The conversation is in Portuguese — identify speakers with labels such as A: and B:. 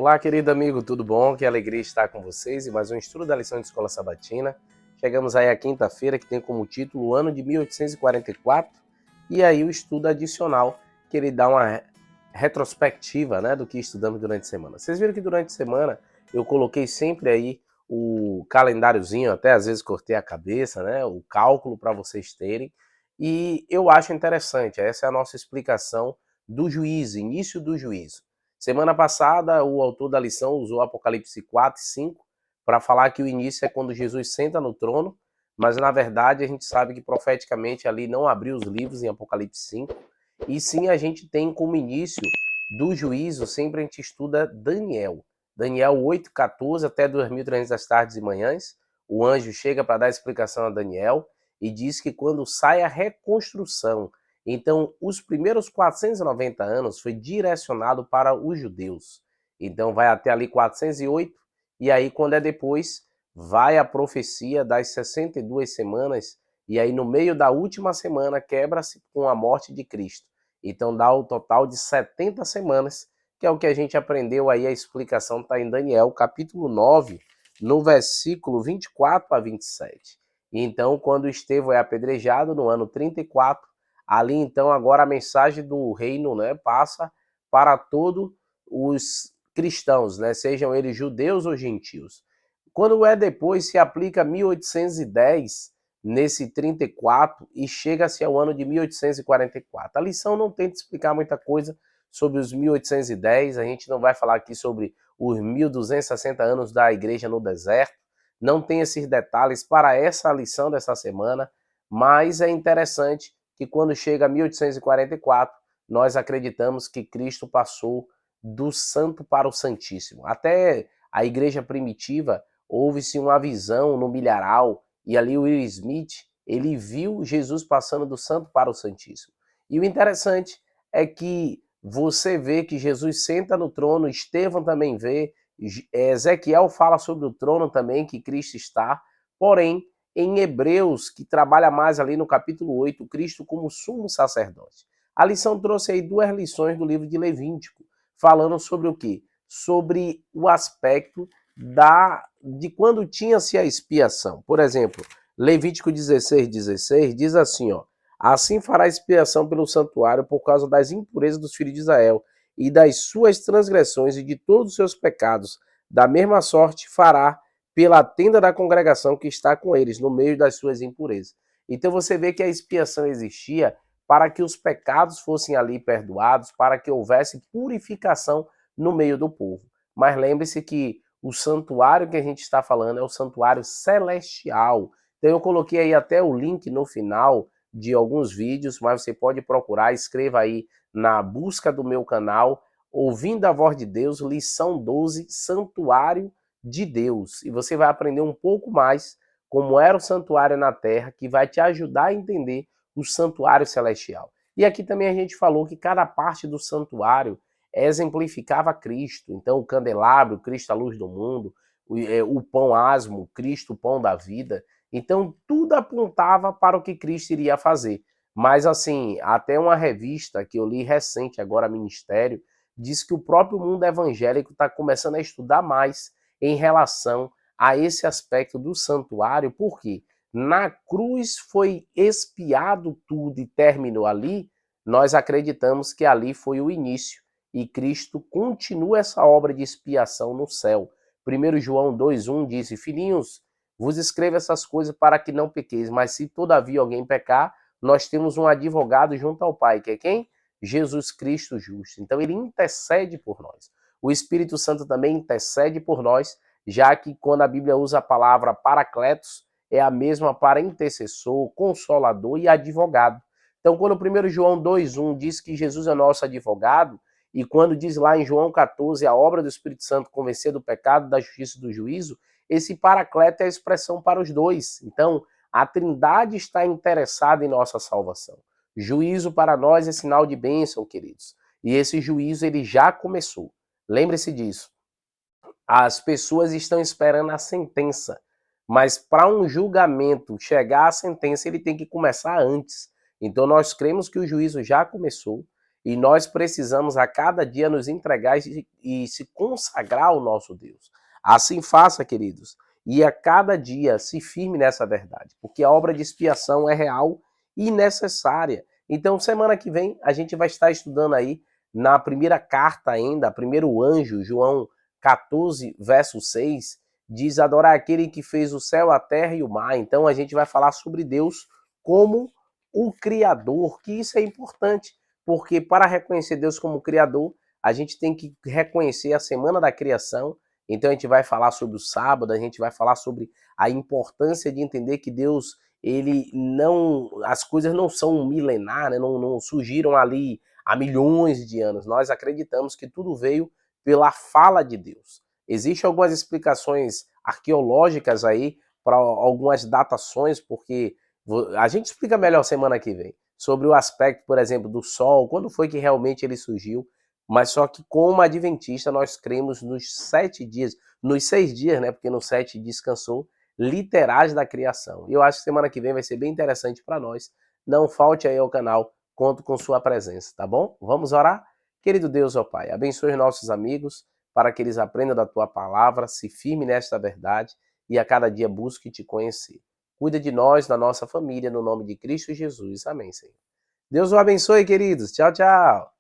A: Olá, querido amigo, tudo bom? Que alegria estar com vocês e mais um estudo da lição de Escola Sabatina. Chegamos aí à quinta-feira, que tem como título o ano de 1844, e aí o estudo adicional, que ele dá uma retrospectiva, né, do que estudamos durante a semana. Vocês viram que durante a semana eu coloquei sempre aí o calendáriozinho, até às vezes cortei a cabeça, né, o cálculo para vocês terem, e eu acho interessante, essa é a nossa explicação do juízo, início do juízo. Semana passada, o autor da lição usou Apocalipse 4 e 5 para falar que o início é quando Jesus senta no trono, mas na verdade a gente sabe que profeticamente ali não abriu os livros em Apocalipse 5, e sim a gente tem como início do juízo, sempre a gente estuda Daniel. Daniel 8:14 até 2300 tardes e manhãs, o anjo chega para dar explicação a Daniel e diz que quando sai a reconstrução, então, os primeiros 490 anos foi direcionado para os judeus. Então, vai até ali 408, e aí, quando é depois, vai a profecia das 62 semanas, e aí, no meio da última semana, quebra-se com a morte de Cristo. Então, dá o total de 70 semanas, que é o que a gente aprendeu aí, a explicação está em Daniel, capítulo 9, no versículo 24 a 27. Então, quando Estevão é apedrejado, no ano 34, ali então agora a mensagem do reino, né, passa para todos os cristãos, né, sejam eles judeus ou gentios. Quando é depois se aplica 1810 nesse 34 e chega-se ao ano de 1844. A lição não tenta explicar muita coisa sobre os 1810, a gente não vai falar aqui sobre os 1260 anos da igreja no deserto, não tem esses detalhes para essa lição dessa semana, mas é interessante que quando chega a 1844, nós acreditamos que Cristo passou do santo para o santíssimo. Até a igreja primitiva, houve-se uma visão no milharal, e ali o Will Smith, ele viu Jesus passando do santo para o santíssimo. E o interessante é que você vê que Jesus senta no trono, Estevão também vê, Ezequiel fala sobre o trono também, que Cristo está, porém, em Hebreus, que trabalha mais ali no capítulo 8, Cristo como sumo sacerdote. A lição trouxe aí duas lições do livro de Levítico, falando sobre o quê? Sobre o aspecto de quando tinha-se a expiação. Por exemplo, Levítico 16:16 diz assim, ó: assim fará expiação pelo santuário por causa das impurezas dos filhos de Israel e das suas transgressões e de todos os seus pecados. Da mesma sorte fará pela tenda da congregação que está com eles, no meio das suas impurezas. Então você vê que a expiação existia para que os pecados fossem ali perdoados, para que houvesse purificação no meio do povo. Mas lembre-se que o santuário que a gente está falando é o santuário celestial. Então eu coloquei aí até o link no final de alguns vídeos, mas você pode procurar, escreva aí na busca do meu canal, Ouvindo a Voz de Deus, lição 12, Santuário de Deus. E você vai aprender um pouco mais como era o santuário na terra, que vai te ajudar a entender o santuário celestial. E aqui também a gente falou que cada parte do santuário exemplificava Cristo. Então o candelabro, Cristo a luz do mundo, o pão asmo, Cristo o pão da vida. Então tudo apontava para o que Cristo iria fazer. Mas assim, até uma revista que eu li recente agora, Ministério, diz que o próprio mundo evangélico está começando a estudar mais em relação a esse aspecto do santuário, porque na cruz foi expiado tudo e terminou ali, nós acreditamos que ali foi o início e Cristo continua essa obra de expiação no céu. 1 João 2:1 disse: filhinhos, vos escrevo essas coisas para que não pequeis, mas se todavia alguém pecar, nós temos um advogado junto ao Pai, que é quem? Jesus Cristo justo. Então ele intercede por nós. O Espírito Santo também intercede por nós, já que quando a Bíblia usa a palavra paracletos, é a mesma para intercessor, consolador e advogado. Então, quando o 1 João 2:1 diz que Jesus é nosso advogado, e quando diz lá em João 14 a obra do Espírito Santo convencer do pecado, da justiça e do juízo, esse paracleto é a expressão para os dois. Então, a Trindade está interessada em nossa salvação. Juízo para nós é sinal de bênção, queridos. E esse juízo ele já começou. Lembre-se disso. As pessoas estão esperando a sentença, mas para um julgamento chegar à sentença, ele tem que começar antes. Então nós cremos que o juízo já começou E nós precisamos a cada dia nos entregar e se consagrar ao nosso Deus. Assim faça, queridos. E a cada dia se firme nessa verdade, porque a obra de expiação é real e necessária. Então, semana que vem, a gente vai estar estudando aí na primeira carta ainda, primeiro anjo, João 14, verso 6, diz adorar aquele que fez o céu, a terra e o mar. Então, a gente vai falar sobre Deus como o Criador, que isso é importante, porque para reconhecer Deus como Criador, a gente tem que reconhecer a semana da criação. Então a gente vai falar sobre o sábado, a gente vai falar sobre a importância de entender que Deus, ele não, as coisas não são milenares, né? Não surgiram ali há milhões de anos. Nós acreditamos que tudo veio pela fala de Deus. Existem algumas explicações arqueológicas aí para algumas datações, porque a gente explica melhor semana que vem sobre o aspecto, por exemplo, do Sol, quando foi que realmente ele surgiu, mas só que como adventista nós cremos nos 7 dias, nos 6 dias, né, porque no 7 descansou, literais da criação. E eu acho que semana que vem vai ser bem interessante para nós. Não falte aí ao canal, conto com sua presença, tá bom? Vamos orar? Querido Deus, ó Pai, abençoe os nossos amigos para que eles aprendam da Tua palavra, se firme nesta verdade e a cada dia busque te conhecer. Cuida de nós, da nossa família, no nome de Cristo Jesus. Amém, Senhor. Deus o abençoe, queridos. Tchau, tchau.